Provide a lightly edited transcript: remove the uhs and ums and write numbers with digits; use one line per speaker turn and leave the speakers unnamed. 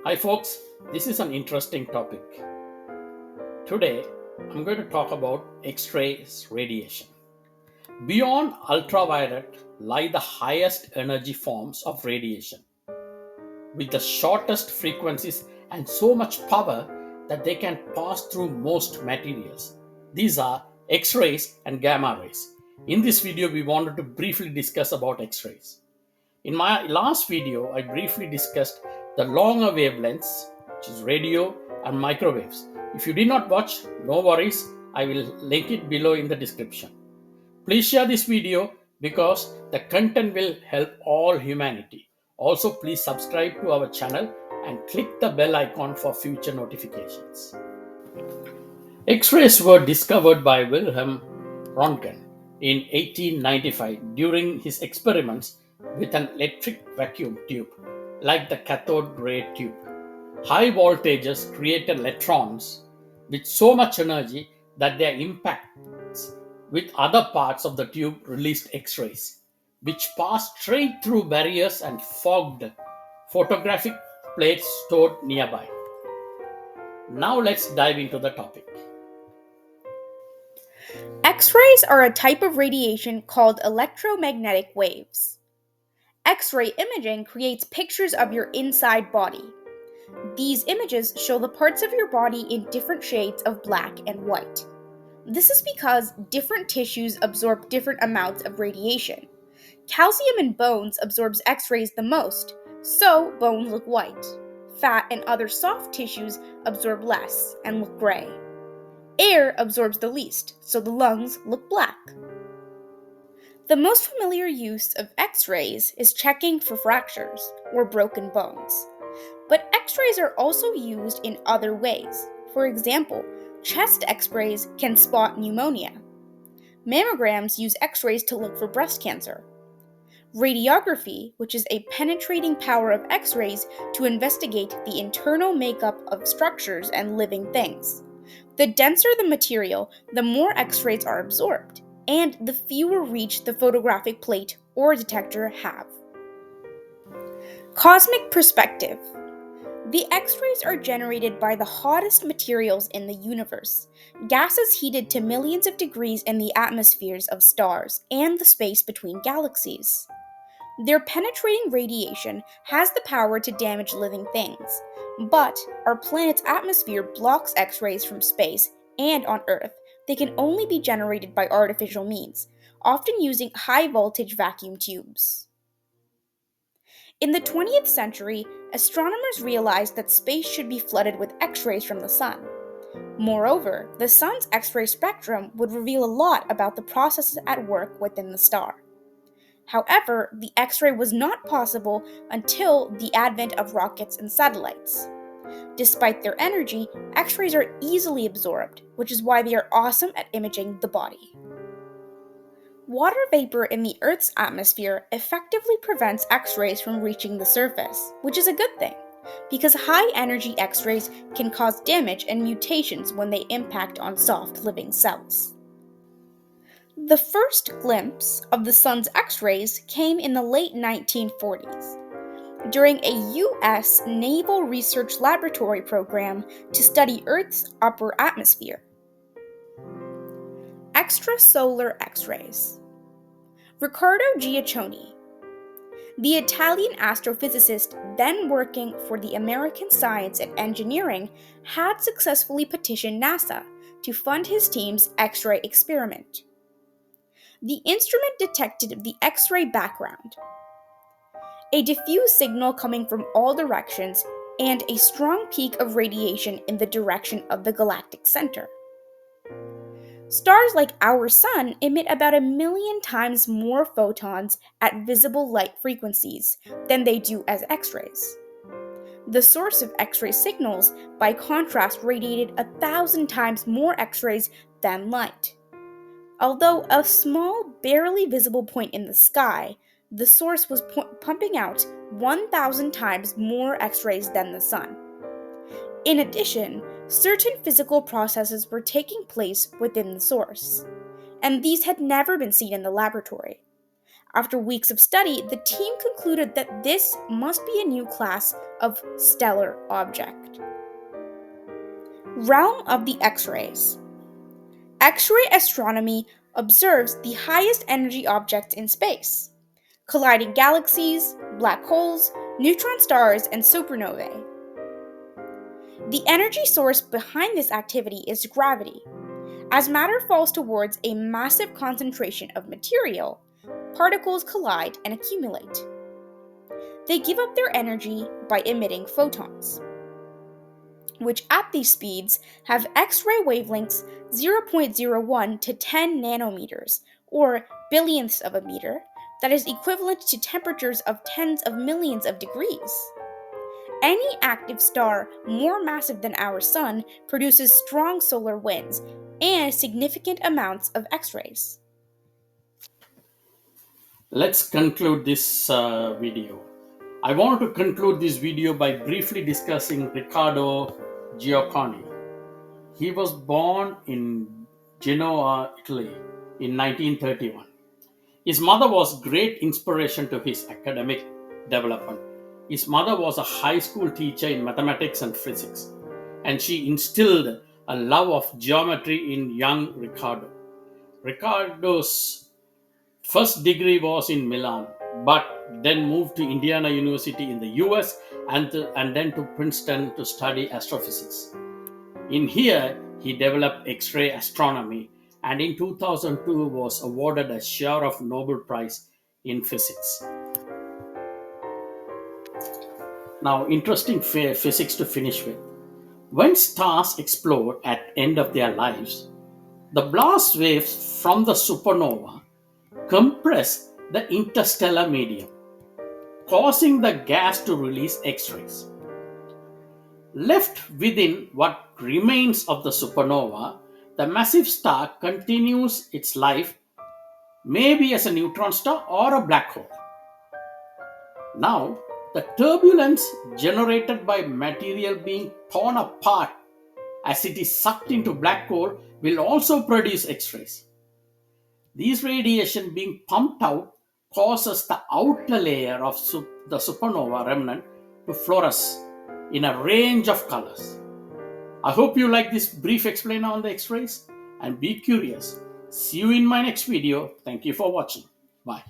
Hi, folks. This is an interesting topic. Today, I'm going to talk about X-ray radiation. Beyond ultraviolet lie the highest energy forms of radiation, with the shortest frequencies and so much power that they can pass through most materials. These are X-rays and gamma rays. In this video, we wanted to briefly discuss about X-rays. In my last video, I briefly discussed the longer wavelengths, which is radio and microwaves. If you did not watch, no worries, I will link it below in the description. Please share this video because the content will help all humanity. Also, please subscribe to our channel and click the bell icon for future notifications. X-rays were discovered by Wilhelm Röntgen in 1895 during his experiments with an electric vacuum tube, like the cathode ray tube. High voltages created electrons with so much energy that their impacts with other parts of the tube released X-rays, which passed straight through barriers and fogged photographic plates stored nearby. Now let's dive into the topic.
X-rays are a type of radiation called electromagnetic waves. X-ray imaging creates pictures of your inside body. These images show the parts of your body in different shades of black and white. This is because different tissues absorb different amounts of radiation. Calcium in bones absorbs X-rays the most, so bones look white. Fat and other soft tissues absorb less and look gray. Air absorbs the least, so the lungs look black. The most familiar use of X-rays is checking for fractures or broken bones. But X-rays are also used in other ways. For example, chest X-rays can spot pneumonia. Mammograms use X-rays to look for breast cancer. Radiography, which is a penetrating power of X-rays to investigate the internal makeup of structures and living things. The denser the material, the more X-rays are absorbed, and the fewer reach the photographic plate or detector have. Cosmic perspective. The X-rays are generated by the hottest materials in the universe, gases heated to millions of degrees in the atmospheres of stars and the space between galaxies. Their penetrating radiation has the power to damage living things, but our planet's atmosphere blocks X-rays from space, and on Earth, they can only be generated by artificial means, often using high-voltage vacuum tubes. In the 20th century, astronomers realized that space should be flooded with X-rays from the sun. Moreover, the sun's X-ray spectrum would reveal a lot about the processes at work within the star. However, the X-ray was not possible until the advent of rockets and satellites. Despite their energy, X-rays are easily absorbed, which is why they are awesome at imaging the body. Water vapor in the Earth's atmosphere effectively prevents X-rays from reaching the surface, which is a good thing, because high-energy X-rays can cause damage and mutations when they impact on soft living cells. The first glimpse of the sun's X-rays came in the late 1940s, during a U.S. Naval Research Laboratory program to study Earth's upper atmosphere. Extrasolar X-rays. Riccardo Giacchioni, the Italian astrophysicist then working for the American Science and Engineering, had successfully petitioned NASA to fund his team's X-ray experiment. The instrument detected the X-ray background, a diffuse signal coming from all directions, and a strong peak of radiation in the direction of the galactic center. Stars like our Sun emit about 1,000,000 times more photons at visible light frequencies than they do as X-rays. The source of X-ray signals, by contrast, radiated 1,000 times more X-rays than light. Although a small, barely visible point in the sky, the source was pumping out 1,000 times more X-rays than the Sun. In addition, certain physical processes were taking place within the source, and these had never been seen in the laboratory. After weeks of study, the team concluded that this must be a new class of stellar object. Realm of the X-rays. X-ray astronomy observes the highest energy objects in space, colliding galaxies, black holes, neutron stars, and supernovae. The energy source behind this activity is gravity. As matter falls towards a massive concentration of material, particles collide and accumulate. They give up their energy by emitting photons, which at these speeds have X-ray wavelengths 0.01 to 10 nanometers, or billionths of a meter, that is equivalent to temperatures of tens of millions of degrees. Any active star more massive than our Sun produces strong solar winds and significant amounts of X-rays.
Let's conclude this video. I want to conclude this video by briefly discussing Riccardo Giacconi. He was born in Genoa, Italy in 1931. His mother was great inspiration to his academic development. His mother was a high school teacher in mathematics and physics, and she instilled a love of geometry in young Riccardo. Riccardo's first degree was in Milan, but then moved to Indiana University in the US and then to Princeton to study astrophysics. In here, he developed X-ray astronomy, and in 2002 was awarded a share of Nobel Prize in Physics. Now, interesting physics to finish with. When stars explode at end of their lives, the blast waves from the supernova compress the interstellar medium, causing the gas to release X-rays. Left within what remains of the supernova, the massive star continues its life, maybe as a neutron star or a black hole. Now, the turbulence generated by material being torn apart as it is sucked into black hole will also produce X-rays. These radiation being pumped out causes the outer layer of the supernova remnant to fluoresce in a range of colors. I hope you like this brief explainer on the X-rays and be curious. See you in my next video. Thank you for watching. Bye.